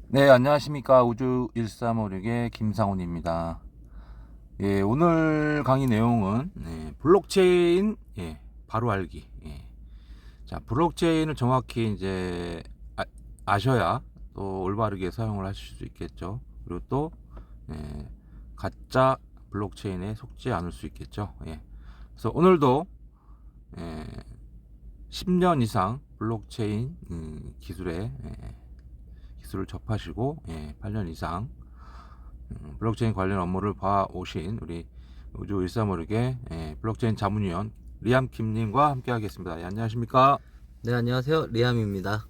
네, 안녕하십니까. 우주 1356의 김상훈입니다. 예, 오늘 강의 내용은 블록체인 바로 알기. 자, 블록체인을 정확히 이제 아셔야 또 올바르게 사용을 하실 수 있겠죠. 그리고 또 가짜 블록체인에 속지 않을 수 있겠죠. 그래서 오늘도 예, 10년 이상 블록체인 기술을 접하시고 8년 이상 블록체인 관련 업무를 봐오신 우리 우주 1356의 블록체인 자문위원 리암 김님과 함께 하겠습니다. 안녕하십니까? 네, 안녕하세요. 리암입니다.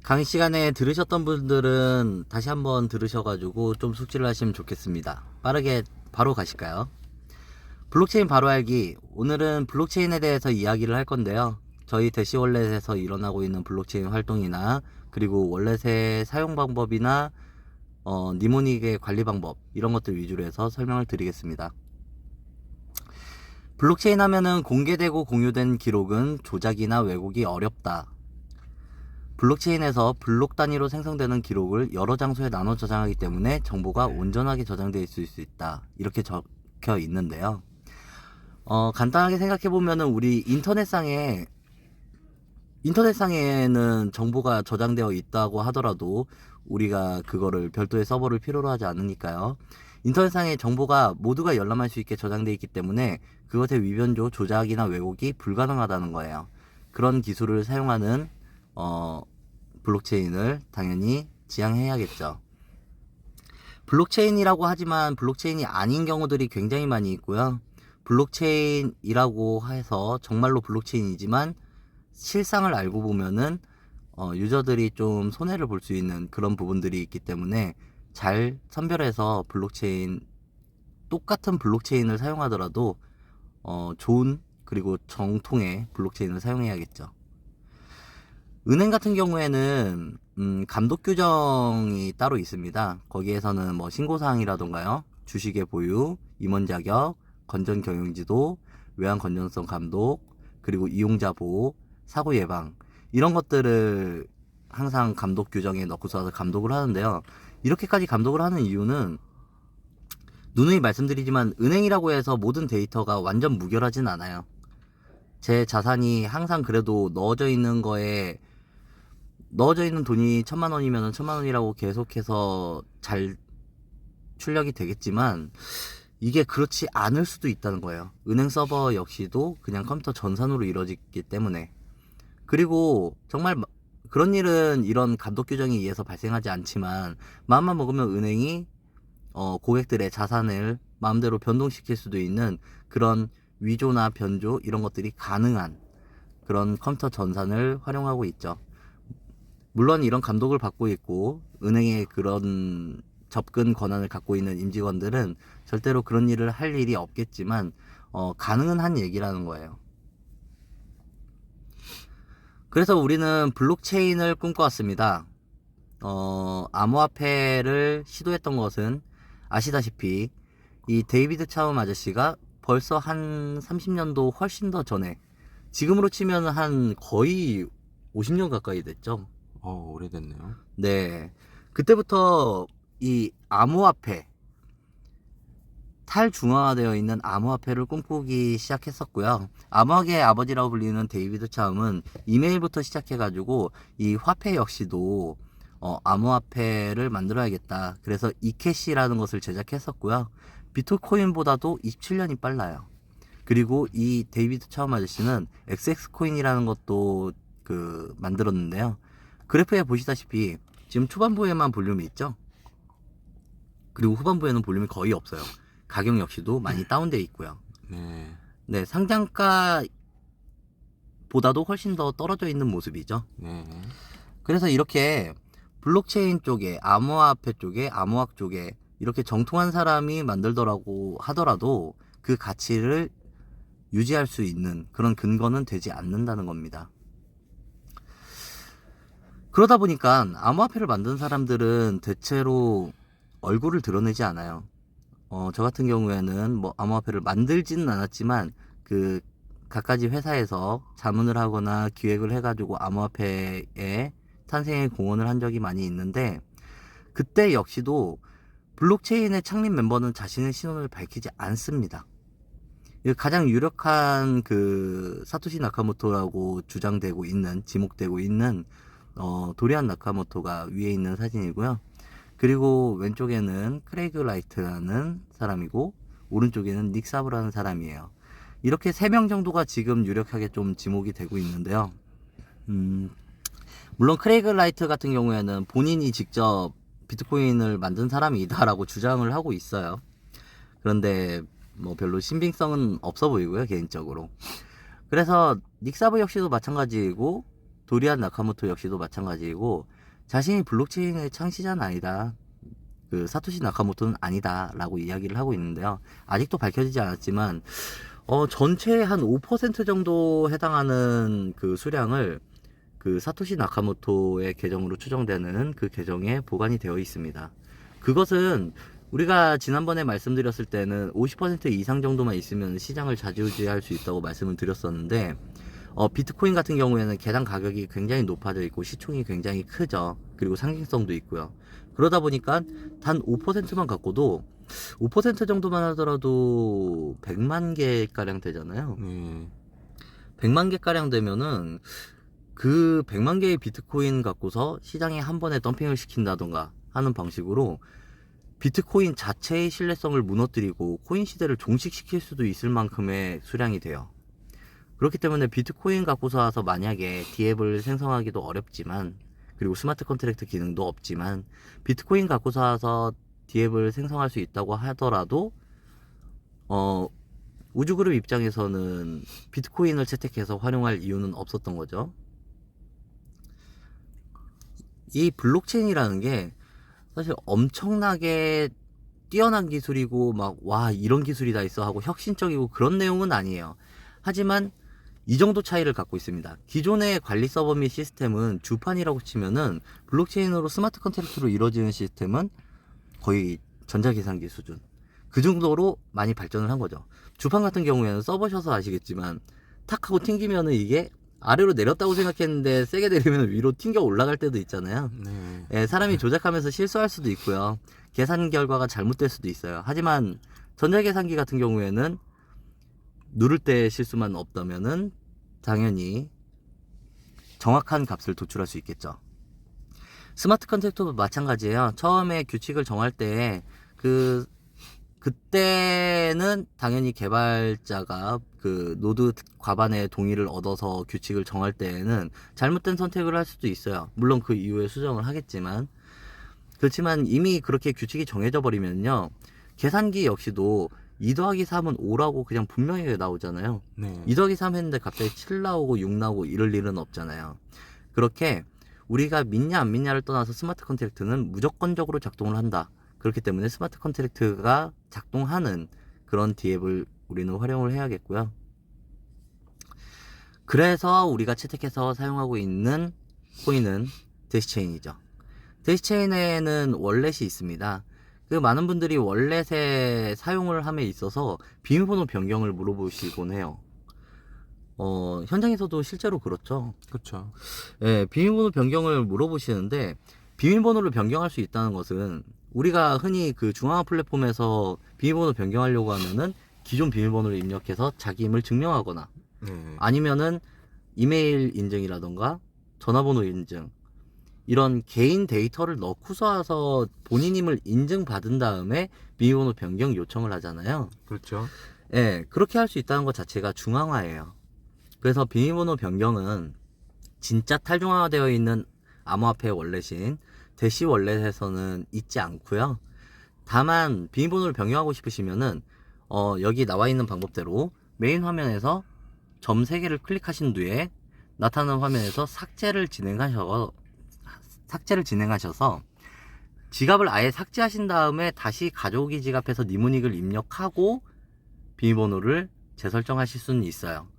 강의 시간에 들으셨던 분들은 다시 한번 들으셔가지고 좀 숙지를 하시면 좋겠습니다. 빠르게 바로 가실까요? 블록체인 바로 알기. 오늘은 블록체인에 대해서 이야기를 할 건데요. 저희 대시월렛에서 일어나고 있는 블록체인 활동이나 그리고 월렛의 사용 방법이나 니모닉의 관리 방법 이런 것들 위주로 해서 설명을 드리겠습니다. 블록체인 하면은 공개되고 공유된 기록은 조작이나 왜곡이 어렵다. 블록체인에서 블록 단위로 생성되는 기록을 여러 장소에 나눠 저장하기 때문에 정보가 온전하게 저장되어 있을 수 있다. 이렇게 적혀 있는데요. 간단하게 생각해 보면은 우리 인터넷상에는 정보가 저장되어 있다고 하더라도 우리가 그거를 별도의 서버를 필요로 하지 않으니까요. 인터넷상의 정보가 모두가 열람할 수 있게 저장되어 있기 때문에 그것의 위변조, 조작이나 왜곡이 불가능하다는 거예요. 그런 기술을 사용하는 블록체인을 당연히 지향해야겠죠. 블록체인이라고 하지만 블록체인이 아닌 경우들이 굉장히 많이 있고요. 블록체인이라고 해서 정말로 블록체인이지만 실상을 알고 보면은 유저들이 좀 손해를 볼 수 있는 그런 부분들이 있기 때문에 잘 선별해서 똑같은 블록체인을 사용하더라도 좋은 그리고 정통의 블록체인을 사용해야겠죠. 은행 같은 경우에는 감독 규정이 따로 있습니다. 거기에서는 뭐 신고사항이라던가요, 주식의 보유, 임원 자격, 건전 경영지도, 외환 건전성 감독, 그리고 이용자 보호, 사고 예방 이런 것들을 항상 감독 규정에 넣고서 감독을 하는데요. 이렇게까지 감독을 하는 이유는 누누이 말씀드리지만 은행이라고 해서 모든 데이터가 완전 무결하진 않아요. 제 자산이 항상 그래도 넣어져 있는 돈이 1,000만 원이면 1,000만 원이라고 계속해서 잘 출력이 되겠지만 이게 그렇지 않을 수도 있다는 거예요. 은행 서버 역시도 그냥 컴퓨터 전산으로 이루어지기 때문에. 그리고 정말 그런 일은 이런 감독 규정에 의해서 발생하지 않지만 마음만 먹으면 은행이 고객들의 자산을 마음대로 변동시킬 수도 있는 그런 위조나 변조 이런 것들이 가능한 그런 컴퓨터 전산을 활용하고 있죠. 물론 이런 감독을 받고 있고 은행의 그런 접근 권한을 갖고 있는 임직원들은 절대로 그런 일을 할 일이 없겠지만 가능은 한 얘기라는 거예요. 그래서 우리는 블록체인을 꿈꿔왔습니다. 암호화폐를 시도했던 것은 아시다시피 이 데이비드 차움 아저씨가 벌써 한 30년도 훨씬 더 전에, 지금으로 치면 한 거의 50년 가까이 됐죠. 오래됐네요. 네. 그때부터 이 암호화폐, 탈중앙화되어 있는 암호화폐를 꿈꾸기 시작했었고요. 암호화계의 아버지라고 불리는 데이비드 차움은 이메일부터 시작해가지고 이 화폐 역시도 암호화폐를 만들어야겠다. 그래서 이캐시라는 것을 제작했었고요. 비트코인보다도 27년이 빨라요. 그리고 이 데이비드 차움 아저씨는 XX 코인이라는 것도 만들었는데요. 그래프에 보시다시피 지금 초반부에만 볼륨이 있죠. 그리고 후반부에는 볼륨이 거의 없어요. 가격 역시도 많이 다운되어 있고요. 네. 네, 상장가보다도 훨씬 더 떨어져 있는 모습이죠. 네. 그래서 이렇게 블록체인 쪽에, 암호화폐 쪽에, 암호학 쪽에 이렇게 정통한 사람이 만들더라고 하더라도 그 가치를 유지할 수 있는 그런 근거는 되지 않는다는 겁니다. 그러다 보니까 암호화폐를 만든 사람들은 대체로 얼굴을 드러내지 않아요. 저 같은 경우에는 뭐 암호화폐를 만들지는 않았지만 갖가지 회사에서 자문을 하거나 기획을 해가지고 암호화폐의 탄생에 공헌을 한 적이 많이 있는데 그때 역시도 블록체인의 창립 멤버는 자신의 신원을 밝히지 않습니다. 가장 유력한 그 사토시 나카모토라고 주장되고 있는, 지목되고 있는 도리안 나카모토가 위에 있는 사진이고요. 그리고 왼쪽에는 크레이그 라이트라는 사람이고 오른쪽에는 닉 사브라는 사람이에요. 이렇게 3명 정도가 지금 유력하게 좀 지목이 되고 있는데요. 물론 크레이그 라이트 같은 경우에는 본인이 직접 비트코인을 만든 사람이다라고 주장을 하고 있어요. 그런데 뭐 별로 신빙성은 없어 보이고요, 개인적으로. 그래서 닉사브 역시도 마찬가지이고 도리안 나카모토 역시도 마찬가지이고 자신이 블록체인의 창시자는 아니다, 그 사토시 나카모토는 아니다 라고 이야기를 하고 있는데요. 아직도 밝혀지지 않았지만 전체의 한 5% 정도 해당하는 그 수량을 그 사토시 나카모토의 계정으로 추정되는 그 계정에 보관이 되어 있습니다. 그것은 우리가 지난번에 말씀드렸을 때는 50% 이상 정도만 있으면 시장을 좌지우지할 수 있다고 말씀을 드렸었는데 비트코인 같은 경우에는 개당 가격이 굉장히 높아져 있고 시총이 굉장히 크죠. 그리고 상징성도 있고요. 그러다 보니까 단 5%만 갖고도 5% 정도만 하더라도 100만 개가량 되잖아요. 100만 개가량 되면은 그 100만 개의 비트코인 갖고서 시장에 한 번에 덤핑을 시킨다던가 하는 방식으로 비트코인 자체의 신뢰성을 무너뜨리고 코인 시대를 종식시킬 수도 있을 만큼의 수량이 돼요. 그렇기 때문에 비트코인 갖고서 와서 만약에 디앱을 생성하기도 어렵지만, 그리고 스마트 컨트랙트 기능도 없지만 비트코인 갖고서 와서 디앱을 생성할 수 있다고 하더라도 우주그룹 입장에서는 비트코인을 채택해서 활용할 이유는 없었던 거죠. 이 블록체인이라는 게 사실 엄청나게 뛰어난 기술이고 막 와 이런 기술이 다 있어 하고 혁신적이고 그런 내용은 아니에요. 하지만 이 정도 차이를 갖고 있습니다. 기존의 관리 서버 및 시스템은 주판이라고 치면은 블록체인으로 스마트 컨트랙트로 이루어지는 시스템은 거의 전자계산기 수준, 그 정도로 많이 발전을 한 거죠. 주판 같은 경우에는 써보셔서 아시겠지만 탁 하고 튕기면은 이게 아래로 내렸다고 생각했는데 세게 내리면 위로 튕겨 올라갈 때도 있잖아요. 예, 사람이 조작하면서 실수할 수도 있고요. 계산 결과가 잘못될 수도 있어요. 하지만 전자계산기 같은 경우에는 누를 때 실수만 없다면은 당연히 정확한 값을 도출할 수 있겠죠. 스마트 컨트랙터도 마찬가지예요. 처음에 규칙을 정할 때 그때는 당연히 개발자가 그 노드 과반의 동의를 얻어서 규칙을 정할 때에는 잘못된 선택을 할 수도 있어요. 물론 그 이후에 수정을 하겠지만, 그렇지만 이미 그렇게 규칙이 정해져 버리면요, 계산기 역시도 2 더하기 3은 5라고 그냥 분명히 나오잖아요. 2 더하기 3 했는데 갑자기 7 나오고 6 나오고 이럴 일은 없잖아요. 그렇게 우리가 믿냐 안 믿냐를 떠나서 스마트 컨트랙트는 무조건적으로 작동을 한다. 그렇기 때문에 스마트 컨트랙트가 작동하는 그런 디앱을 우리는 활용을 해야겠고요. 그래서 우리가 채택해서 사용하고 있는 코인은 대시체인이죠. 대시체인에는 월렛이 있습니다. 그 많은 분들이 월렛의 사용을 함에 있어서 비밀번호 변경을 물어보시곤 해요. 현장에서도 실제로 그렇죠. 그렇죠. 예, 비밀번호 변경을 물어보시는데, 비밀번호를 변경할 수 있다는 것은 우리가 흔히 그 중앙화 플랫폼에서 비밀번호 변경하려고 하면은 기존 비밀번호를 입력해서 자기 힘을 증명하거나 아니면은 이메일 인증이라던가 전화번호 인증, 이런 개인 데이터를 넣고서 와서 본인 힘을 인증받은 다음에 비밀번호 변경 요청을 하잖아요. 그렇죠. 예, 그렇게 할 수 있다는 것 자체가 중앙화예요. 그래서 비밀번호 변경은 진짜 탈중앙화되어 있는 암호화폐 월렛인 대시 월렛에서는 있지 않고요. 다만 비밀번호를 변경하고 싶으시면은 여기 나와 있는 방법대로 메인 화면에서 점 3개를 클릭하신 뒤에 나타나는 화면에서 삭제를 진행하셔서 지갑을 아예 삭제하신 다음에 다시 가져오기 지갑해서 니모닉을 입력하고 비밀번호를 재설정하실 수는 있어요.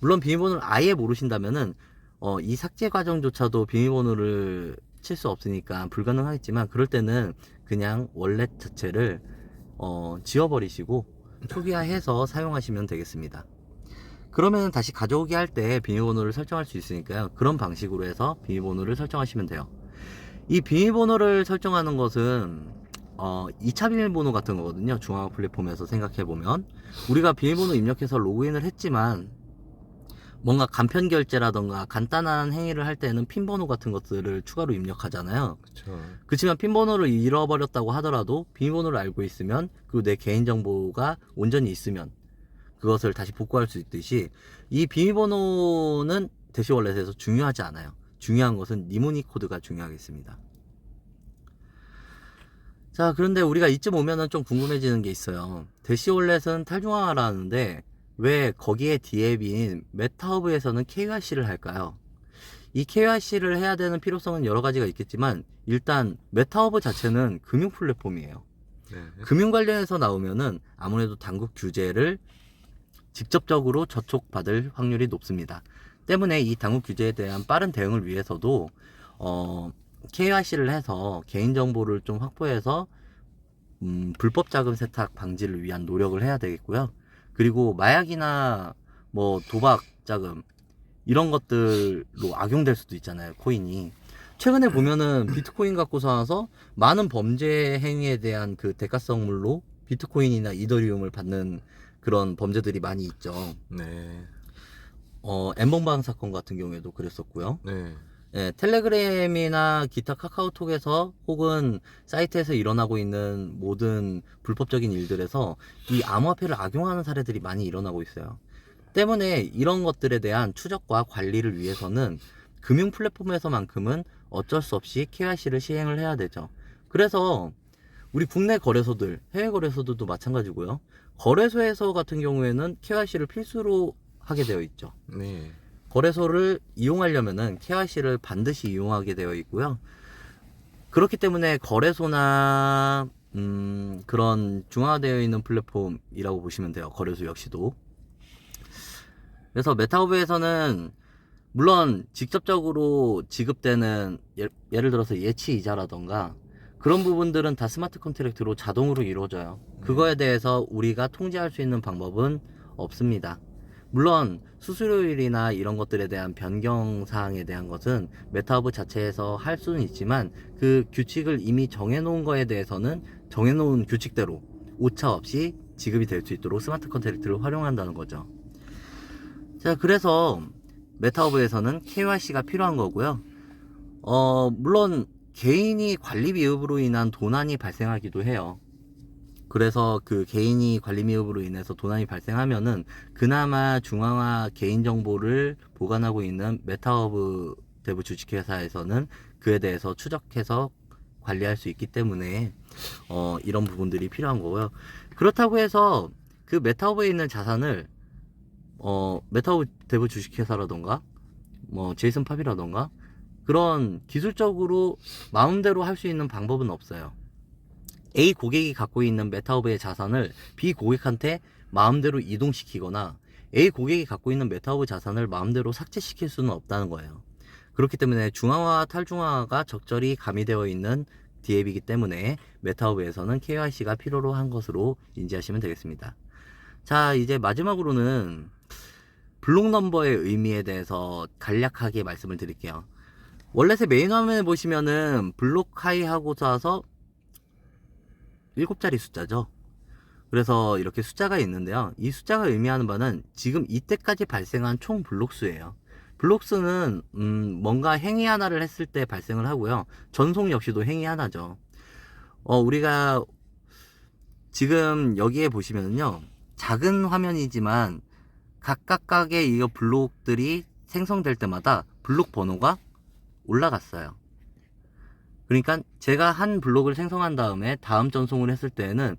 물론 비밀번호를 아예 모르신다면은 이 삭제 과정조차도 비밀번호를 칠 수 없으니까 불가능하겠지만, 그럴 때는 그냥 월렛 자체를 지워버리시고 초기화해서 사용하시면 되겠습니다. 그러면 다시 가져오기 할 때 비밀번호를 설정할 수 있으니까요. 그런 방식으로 해서 비밀번호를 설정하시면 돼요. 이 비밀번호를 설정하는 것은 2차 비밀번호 같은 거거든요. 중앙화 플랫폼에서 생각해보면 우리가 비밀번호 입력해서 로그인을 했지만 뭔가 간편 결제라던가 간단한 행위를 할 때는 핀 번호 같은 것들을 추가로 입력하잖아요. 그렇죠. 그렇지만 핀 번호를 잃어버렸다고 하더라도 비밀번호를 알고 있으면 그리고 내 개인정보가 온전히 있으면 그것을 다시 복구할 수 있듯이 이 비밀번호는 대시월렛에서 중요하지 않아요. 중요한 것은 니모니 코드가 중요하겠습니다. 자, 그런데 우리가 이쯤 오면은 좀 궁금해지는 게 있어요. 대시월렛은 탈중앙화라는데 왜 거기에 디앱인 메타허브에서는 KYC를 할까요? 이 KYC를 해야 되는 필요성은 여러 가지가 있겠지만 일단 메타허브 자체는 금융 플랫폼이에요. 네. 금융 관련해서 나오면은 아무래도 당국 규제를 직접적으로 저촉받을 확률이 높습니다. 때문에 이 당국 규제에 대한 빠른 대응을 위해서도 KYC를 해서 개인정보를 좀 확보해서 불법 자금 세탁 방지를 위한 노력을 해야 되겠고요. 그리고 마약이나 뭐 도박 자금 이런 것들로 악용될 수도 있잖아요, 코인이. 최근에 보면은 비트코인 갖고서 와서 많은 범죄 행위에 대한 그 대가성물로 비트코인이나 이더리움을 받는 그런 범죄들이 많이 있죠. 네. 엠번방 사건 같은 경우에도 그랬었고요. 네. 예, 텔레그램이나 기타 카카오톡에서 혹은 사이트에서 일어나고 있는 모든 불법적인 일들에서 이 암호화폐를 악용하는 사례들이 많이 일어나고 있어요. 때문에 이런 것들에 대한 추적과 관리를 위해서는 금융 플랫폼에서만큼은 어쩔 수 없이 KYC를 시행을 해야 되죠. 그래서 우리 국내 거래소들, 해외 거래소들도 마찬가지고요. 거래소에서 같은 경우에는 KYC를 필수로 하게 되어 있죠. 네. 거래소를 이용하려면은 KYC를 반드시 이용하게 되어 있고요. 그렇기 때문에 거래소나 그런 중화되어 있는 플랫폼이라고 보시면 돼요. 거래소 역시도. 그래서 메타허브에서는 물론 직접적으로 지급되는 예를 들어서 예치 이자라던가 그런 부분들은 다 스마트 컨트랙트로 자동으로 이루어져요. 그거에 대해서 우리가 통제할 수 있는 방법은 없습니다. 물론 수수료율이나 이런 것들에 대한 변경 사항에 대한 것은 메타허브 자체에서 할 수는 있지만 그 규칙을 이미 정해놓은 거에 대해서는 정해놓은 규칙대로 오차 없이 지급이 될 수 있도록 스마트 컨트랙트를 활용한다는 거죠. 자, 그래서 메타허브에서는 KYC가 필요한 거고요. 물론 개인이 관리 미흡으로 인한 도난이 발생하기도 해요. 그래서 그 개인이 관리 미흡으로 인해서 도난이 발생하면은 그나마 중앙화 개인정보를 보관하고 있는 메타허브 대부 주식회사에서는 그에 대해서 추적해서 관리할 수 있기 때문에 이런 부분들이 필요한 거고요. 그렇다고 해서 그 메타허브에 있는 자산을 메타허브 대부 주식회사라던가 뭐 제이슨 팝이라던가 그런 기술적으로 마음대로 할 수 있는 방법은 없어요. A 고객이 갖고 있는 메타허브의 자산을 B 고객한테 마음대로 이동시키거나 A 고객이 갖고 있는 메타허브 자산을 마음대로 삭제시킬 수는 없다는 거예요. 그렇기 때문에 중앙화 탈중앙화가 적절히 가미되어 있는 디앱이기 때문에 메타허브에서는 KYC가 필요로 한 것으로 인지하시면 되겠습니다. 자, 이제 마지막으로는 블록 넘버의 의미에 대해서 간략하게 말씀을 드릴게요. 월렛의 메인 화면에 보시면은 블록 하이 하고서 와서 7자리 숫자죠. 그래서 이렇게 숫자가 있는데요. 이 숫자가 의미하는 바는 지금 이때까지 발생한 총 블록수예요. 블록수는 뭔가 행위 하나를 했을 때 발생을 하고요. 전송 역시도 행위 하나죠. 우리가 지금 여기에 보시면은요. 작은 화면이지만 각각의 이 블록들이 생성될 때마다 블록 번호가 올라갔어요. 그러니까 제가 한 블록을 생성한 다음에 다음 전송을 했을 때에는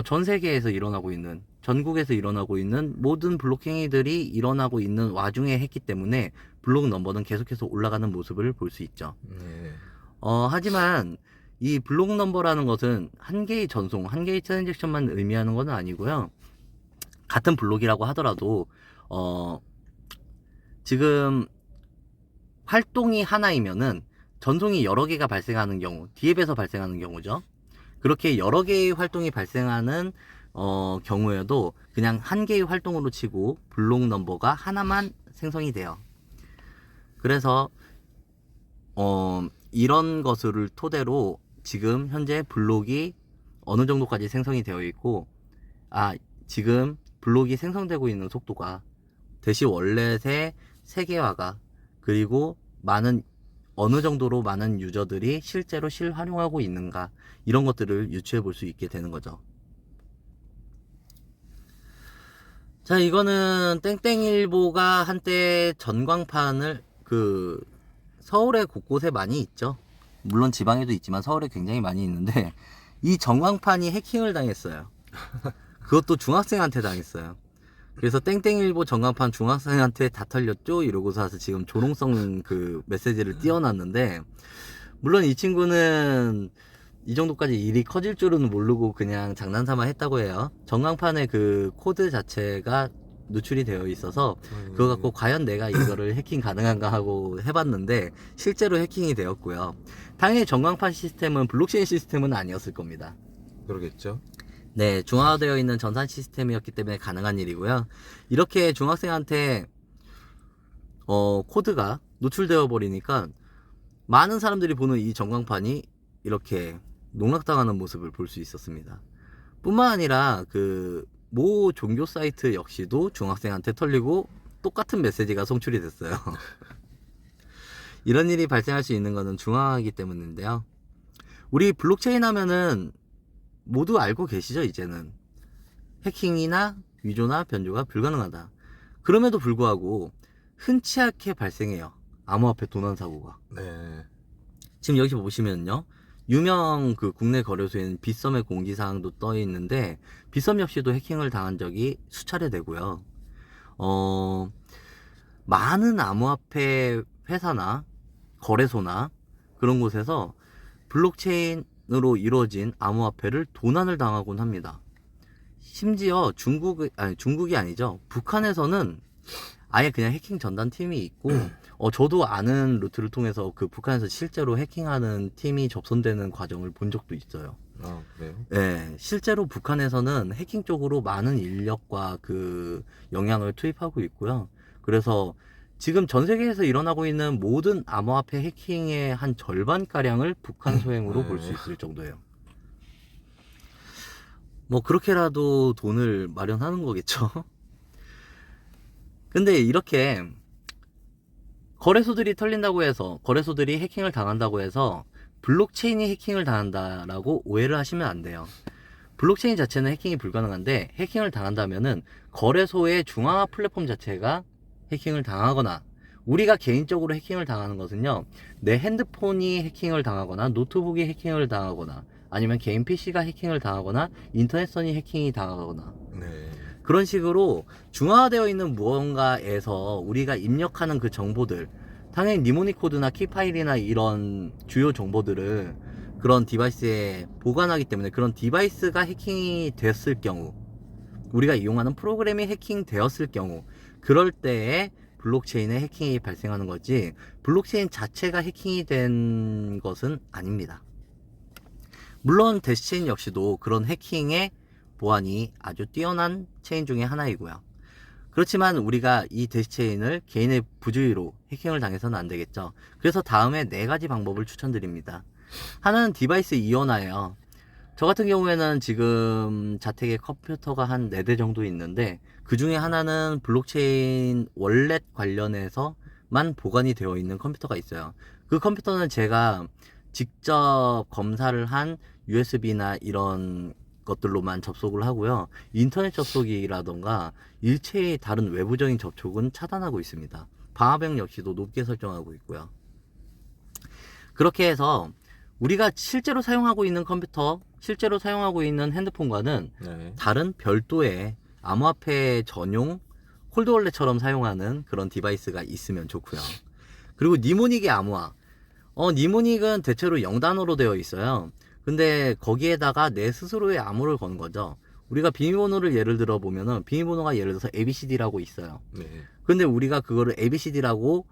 전 세계에서 일어나고 있는 전국에서 일어나고 있는 모든 블록 행위들이 일어나고 있는 와중에 했기 때문에 블록 넘버는 계속해서 올라가는 모습을 볼 수 있죠. 네. 하지만 이 블록 넘버라는 것은 한 개의 전송, 한 개의 트랜잭션만 의미하는 것은 아니고요. 같은 블록이라고 하더라도 지금 활동이 하나이면은 전송이 여러 개가 발생하는 경우, 디앱에서 발생하는 경우죠. 그렇게 여러 개의 활동이 발생하는 경우에도 그냥 한 개의 활동으로 치고 블록 넘버가 하나만 생성이 돼요. 그래서 이런 것을 토대로 지금 현재 블록이 어느 정도까지 생성이 되어 있고, 지금 블록이 생성되고 있는 속도가 대시 월렛의 세계화가, 그리고 어느 정도로 많은 유저들이 실제로 실활용하고 있는가, 이런 것들을 유추해 볼 수 있게 되는 거죠. 자, 이거는 땡땡일보가 한때 전광판을 서울의 곳곳에 많이 있죠. 물론 지방에도 있지만 서울에 굉장히 많이 있는데, 이 전광판이 해킹을 당했어요. 그것도 중학생한테 당했어요. 그래서 땡땡일보 전광판 중학생한테 다 털렸죠? 이러고서 와서 지금 조롱성 메시지를 띄워놨는데, 물론 이 친구는 이 정도까지 일이 커질 줄은 모르고 그냥 장난삼아 했다고 해요. 전광판의 코드 자체가 노출이 되어 있어서 그거 갖고 과연 내가 이거를 해킹 가능한가 하고 해봤는데 실제로 해킹이 되었고요. 당연히 전광판 시스템은 블록체인 시스템은 아니었을 겁니다. 그러겠죠. 네, 중화되어 있는 전산 시스템이었기 때문에 가능한 일이고요. 이렇게 중학생한테 코드가 노출되어 버리니까 많은 사람들이 보는 이 전광판이 이렇게 농락당하는 모습을 볼 수 있었습니다. 뿐만 아니라 모 종교 사이트 역시도 중학생한테 털리고 똑같은 메시지가 송출이 됐어요. 이런 일이 발생할 수 있는 것은 중화이기 때문인데요. 우리 블록체인 하면은 모두 알고 계시죠? 이제는 해킹이나 위조나 변조가 불가능하다. 그럼에도 불구하고 흔치 않게 발생해요. 암호화폐 도난 사고가. 네. 지금 여기 보시면요, 유명 국내 거래소에는 빗썸의 공지사항도 떠 있는데, 빗썸 역시도 해킹을 당한 적이 수차례 되고요. 많은 암호화폐 회사나 거래소나 그런 곳에서 블록체인으로 이루어진 암호화폐를 도난을 당하곤 합니다. 심지어 중국이 아니죠. 북한에서는 아예 그냥 해킹 전담 팀이 있고, 저도 아는 루트를 통해서 북한에서 실제로 해킹하는 팀이 접선되는 과정을 본 적도 있어요. 아, 그래요? 네, 실제로 북한에서는 해킹 쪽으로 많은 인력과 영향을 투입하고 있고요. 그래서 지금 전 세계에서 일어나고 있는 모든 암호화폐 해킹의 한 절반가량을 북한 소행으로 볼 수 있을 정도예요. 뭐 그렇게라도 돈을 마련하는 거겠죠. 근데 이렇게 거래소들이 털린다고 해서, 거래소들이 해킹을 당한다고 해서 블록체인이 해킹을 당한다라고 오해를 하시면 안 돼요. 블록체인 자체는 해킹이 불가능한데, 해킹을 당한다면은 거래소의 중앙화 플랫폼 자체가 해킹을 당하거나, 우리가 개인적으로 해킹을 당하는 것은요, 내 핸드폰이 해킹을 당하거나, 노트북이 해킹을 당하거나, 아니면 개인 PC가 해킹을 당하거나, 인터넷선이 해킹이 당하거나, 네. 그런 식으로 중화되어 있는 무언가에서 우리가 입력하는 그 정보들, 당연히 니모닉 코드나 키파일이나 이런 주요 정보들을 그런 디바이스에 보관하기 때문에, 그런 디바이스가 해킹이 됐을 경우, 우리가 이용하는 프로그램이 해킹되었을 경우, 그럴 때에 블록체인에 해킹이 발생하는 거지, 블록체인 자체가 해킹이 된 것은 아닙니다. 물론 대시체인 역시도 그런 해킹의 보안이 아주 뛰어난 체인 중에 하나이고요. 그렇지만 우리가 이 대시체인을 개인의 부주의로 해킹을 당해서는 안 되겠죠. 그래서 다음에 4가지 방법을 추천드립니다. 하나는 디바이스 이온화예요. 저 같은 경우에는 지금 자택에 컴퓨터가 한 4대 정도 있는데, 그 중에 하나는 블록체인 월렛 관련해서만 보관이 되어 있는 컴퓨터가 있어요. 그 컴퓨터는 제가 직접 검사를 한 USB나 이런 것들로만 접속을 하고요. 인터넷 접속이라던가 일체의 다른 외부적인 접촉은 차단하고 있습니다. 방화벽 역시도 높게 설정하고 있고요. 그렇게 해서 우리가 실제로 사용하고 있는 컴퓨터, 실제로 사용하고 있는 핸드폰과는 네. 다른 별도의 암호화폐 전용 콜드월렛처럼 사용하는 그런 디바이스가 있으면 좋고요. 그리고 니모닉의 암호화. 니모닉은 대체로 0단어로 되어 있어요. 근데 거기에다가 내 스스로의 암호를 거는 거죠. 우리가 비밀번호를 예를 들어 보면은, 비밀번호가 예를 들어서 ABCD라고 있어요. 네. 근데 우리가 그거를 ABCD라고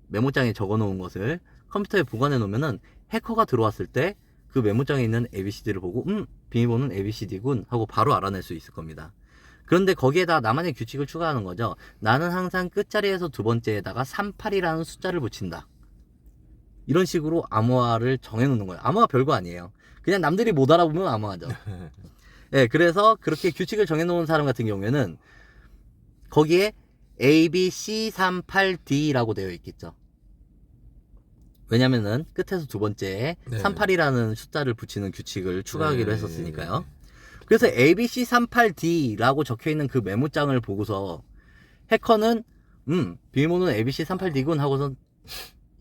메모장에 적어 놓은 것을 컴퓨터에 보관해 놓으면은, 해커가 들어왔을 때 그 메모장에 있는 ABCD를 보고 비밀번호는 ABCD군 하고 바로 알아낼 수 있을 겁니다. 그런데 거기에다 나만의 규칙을 추가하는 거죠. 나는 항상 끝자리에서 두 번째에다가 38이라는 숫자를 붙인다. 이런 식으로 암호화를 정해놓는 거예요. 암호화 별거 아니에요. 그냥 남들이 못 알아보면 암호화죠. 네, 그래서 그렇게 규칙을 정해놓은 사람 같은 경우에는 거기에 ABC38D라고 되어 있겠죠. 왜냐면은 끝에서 두 번째에 네. 38이라는 숫자를 붙이는 규칙을 추가하기로 네. 했었으니까요. 그래서 ABC38D라고 적혀있는 그 메모장을 보고서 해커는 비밀번호는 ABC38D군 하고서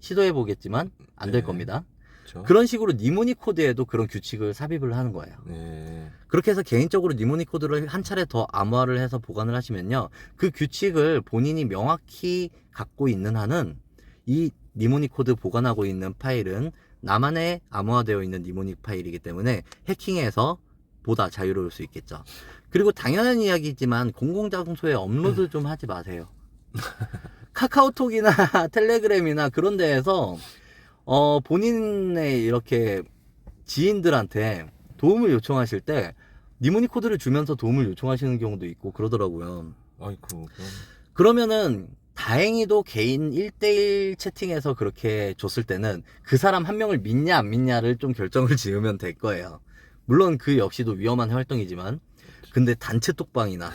시도해보겠지만 안 될 네. 겁니다. 그렇죠. 그런 식으로 니모니 코드에도 그런 규칙을 삽입을 하는 거예요. 네. 그렇게 해서 개인적으로 니모니 코드를 한 차례 더 암호화를 해서 보관을 하시면요, 그 규칙을 본인이 명확히 갖고 있는 한은 이 니모니 코드 보관하고 있는 파일은 나만의 암호화되어 있는 니모니 파일이기 때문에 해킹에서 보다 자유로울 수 있겠죠. 그리고 당연한 이야기지만 공공장소에 업로드 좀 하지 마세요. 카카오톡이나 텔레그램이나 그런 데에서 본인의 이렇게 지인들한테 도움을 요청하실 때 니모니 코드를 주면서 도움을 요청하시는 경우도 있고 그러더라고요. 아이고. 그러면은 다행히도 개인 1대1 채팅에서 그렇게 줬을 때는 그 사람 한 명을 믿냐 안 믿냐를 좀 결정을 지으면 될 거예요. 물론 그 역시도 위험한 활동이지만, 근데 단체 톡방이나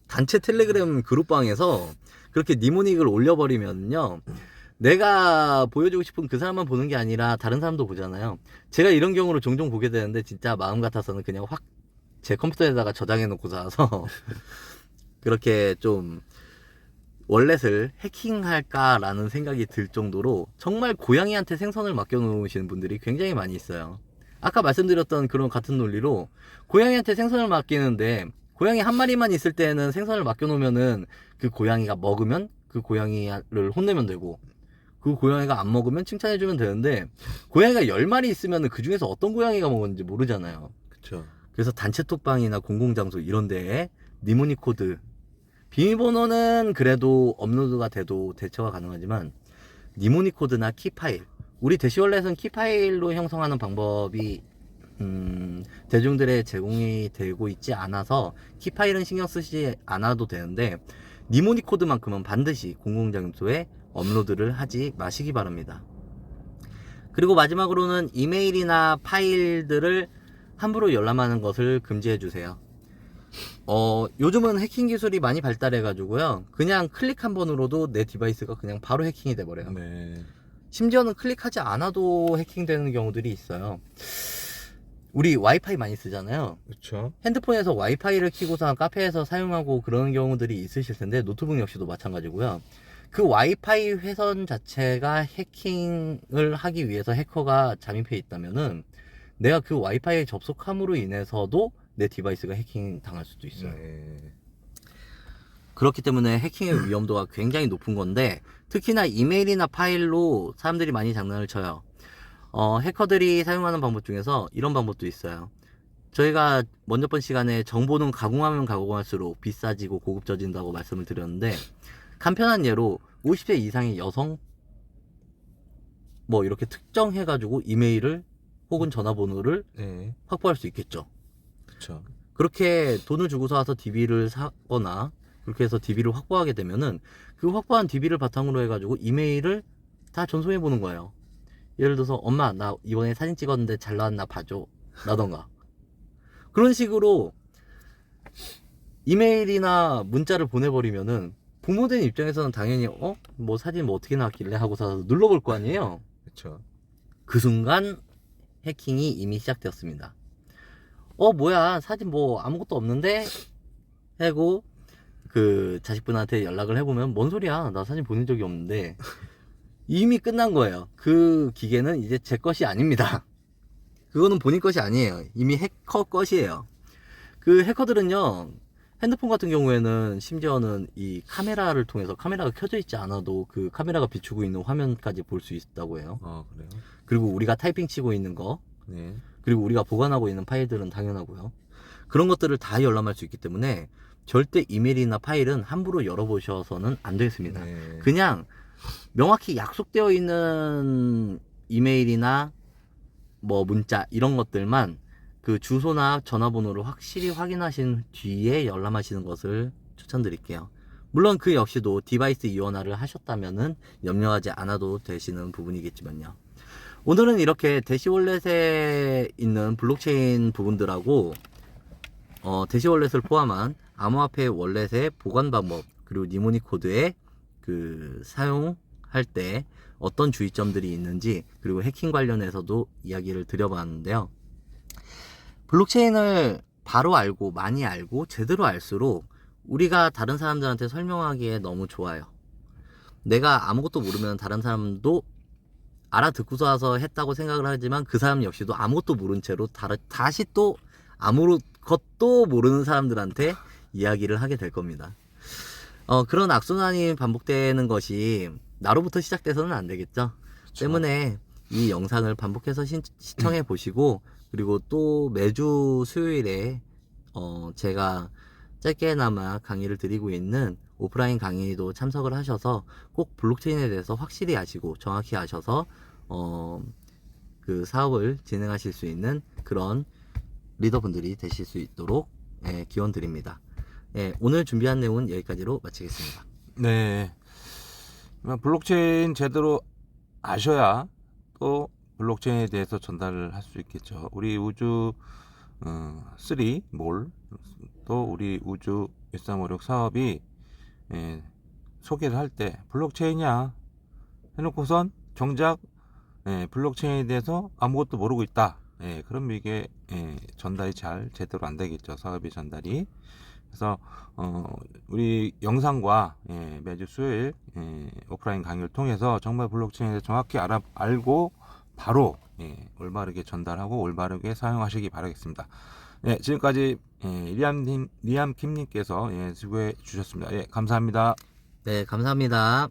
단체 텔레그램 그룹방에서 그렇게 니모닉을 올려버리면요, 내가 보여주고 싶은 그 사람만 보는 게 아니라 다른 사람도 보잖아요. 제가 이런 경우를 종종 보게 되는데 진짜 마음 같아서는 그냥 확 제 컴퓨터에다가 저장해 놓고 살아서 그렇게 좀 월렛을 해킹할까라는 생각이 들 정도로 정말 고양이한테 생선을 맡겨놓으시는 분들이 굉장히 많이 있어요. 아까 말씀드렸던 그런 같은 논리로 고양이한테 생선을 맡기는데 고양이 한 마리만 있을 때는 생선을 맡겨놓으면은 그 고양이가 먹으면 그 고양이를 혼내면 되고, 그 고양이가 안 먹으면 칭찬해주면 되는데 고양이가 10마리 있으면 그 중에서 어떤 고양이가 먹었는지 모르잖아요. 그렇죠. 그래서 단체 톡방이나 공공장소 이런 데에 니모니 코드, 비밀번호는 그래도 업로드가 돼도 대처가 가능하지만 니모니 코드나 키파일, 우리 대시월렛은 키파일로 형성하는 방법이 대중들의 제공이 되고 있지 않아서 키파일은 신경 쓰지 않아도 되는데 니모니 코드만큼은 반드시 공공장소에 업로드를 하지 마시기 바랍니다. 그리고 마지막으로는 이메일이나 파일들을 함부로 열람하는 것을 금지해 주세요. 요즘은 해킹 기술이 많이 발달해 가지고요, 그냥 클릭 한 번으로도 내 디바이스가 그냥 바로 해킹이 돼 버려요. 네. 심지어는 클릭하지 않아도 해킹되는 경우들이 있어요. 우리 와이파이 많이 쓰잖아요. 그렇죠. 핸드폰에서 와이파이를 켜고서 카페에서 사용하고 그러는 경우들이 있으실 텐데, 노트북 역시도 마찬가지고요. 그 와이파이 회선 자체가 해킹을 하기 위해서 해커가 잠입해 있다면은 내가 그 와이파이에 접속함으로 인해서도 내 디바이스가 해킹 당할 수도 있어요. 네. 그렇기 때문에 해킹의 위험도가 굉장히 높은 건데, 특히나 이메일이나 파일로 사람들이 많이 장난을 쳐요. 해커들이 사용하는 방법 중에서 이런 방법도 있어요. 저희가 먼저 번 시간에 정보는 가공하면 가공할수록 비싸지고 고급져진다고 말씀을 드렸는데, 간편한 예로 50세 이상의 여성 뭐 이렇게 특정해가지고 이메일을 혹은 전화번호를 네. 확보할 수 있겠죠. 그렇죠. 그렇게 돈을 주고서 와서 DB를 사거나 그렇게 해서 DB를 확보하게 되면은 그 확보한 DB를 바탕으로 해가지고 이메일을 다 전송해 보는 거예요. 예를 들어서 엄마 나 이번에 사진 찍었는데 잘 나왔나 봐줘 라던가, 그런 식으로 이메일이나 문자를 보내버리면은 부모된 입장에서는 당연히 뭐 사진 뭐 어떻게 나왔길래 하고서 눌러볼 거 아니에요. 그렇죠. 그 순간 해킹이 이미 시작되었습니다. 뭐야 사진 뭐 아무것도 없는데 하고 그 자식분한테 연락을 해보면 뭔 소리야 나 사진 보낸 적이 없는데 이미 끝난 거예요. 그 기계는 이제 제 것이 아닙니다. 그거는 본인 것이 아니에요. 이미 해커 것이에요. 그 해커들은요, 핸드폰 같은 경우에는 심지어는 이 카메라를 통해서 카메라가 켜져 있지 않아도 그 카메라가 비추고 있는 화면까지 볼 수 있다고 해요. 아, 그래요? 그리고 우리가 타이핑 치고 있는 거, 네. 그리고 우리가 보관하고 있는 파일들은 당연하고요. 그런 것들을 다 열람할 수 있기 때문에 절대 이메일이나 파일은 함부로 열어보셔서는 안 되겠습니다. 네. 그냥 명확히 약속되어 있는 이메일이나 뭐 문자 이런 것들만 그 주소나 전화번호를 확실히 확인하신 뒤에 열람하시는 것을 추천드릴게요. 물론 그 역시도 디바이스 이원화를 하셨다면은 염려하지 않아도 되시는 부분이겠지만요. 오늘은 이렇게 대시월렛에 있는 블록체인 부분들하고 대시월렛을 포함한 암호화폐 월렛의 보관 방법, 그리고 니모니 코드의 그 사용할 때 어떤 주의점들이 있는지, 그리고 해킹 관련해서도 이야기를 드려봤는데요. 블록체인을 바로 알고 많이 알고 제대로 알수록 우리가 다른 사람들한테 설명하기에 너무 좋아요. 내가 아무것도 모르면 다른 사람도 알아듣고서 와서 했다고 생각을 하지만 그 사람 역시도 아무것도 모른 채로 다시 또 아무것도 모르는 사람들한테 이야기를 하게 될 겁니다. 그런 악순환이 반복되는 것이 나로부터 시작돼서는 안 되겠죠. 때문에 이 영상을 반복해서 시청해 보시고, 그리고 또 매주 수요일에 제가 짧게나마 강의를 드리고 있는 오프라인 강의도 참석을 하셔서 꼭 블록체인에 대해서 확실히 아시고 정확히 아셔서 그 사업을 진행하실 수 있는 그런 리더분들이 되실 수 있도록 기원 드립니다. 오늘 준비한 내용은 여기까지로 마치겠습니다. 네. 블록체인 제대로 아셔야 또 블록체인에 대해서 전달을 할 수 있겠죠. 우리 우주 3몰 또 우리 우주 1356 사업이 소개를 할 때 블록체인이야 해놓고선 정작 블록체인에 대해서 아무것도 모르고 있다. 그럼 이게 전달이 잘 제대로 안 되겠죠. 사업이 전달이. 그래서 우리 영상과 매주 수요일 오프라인 강의를 통해서 정말 블록체인에 대해서 정확히 알고 바로 올바르게 전달하고 올바르게 사용하시기 바라겠습니다. 지금까지 리암킴님께서 수고해 주셨습니다. 감사합니다. 네, 감사합니다.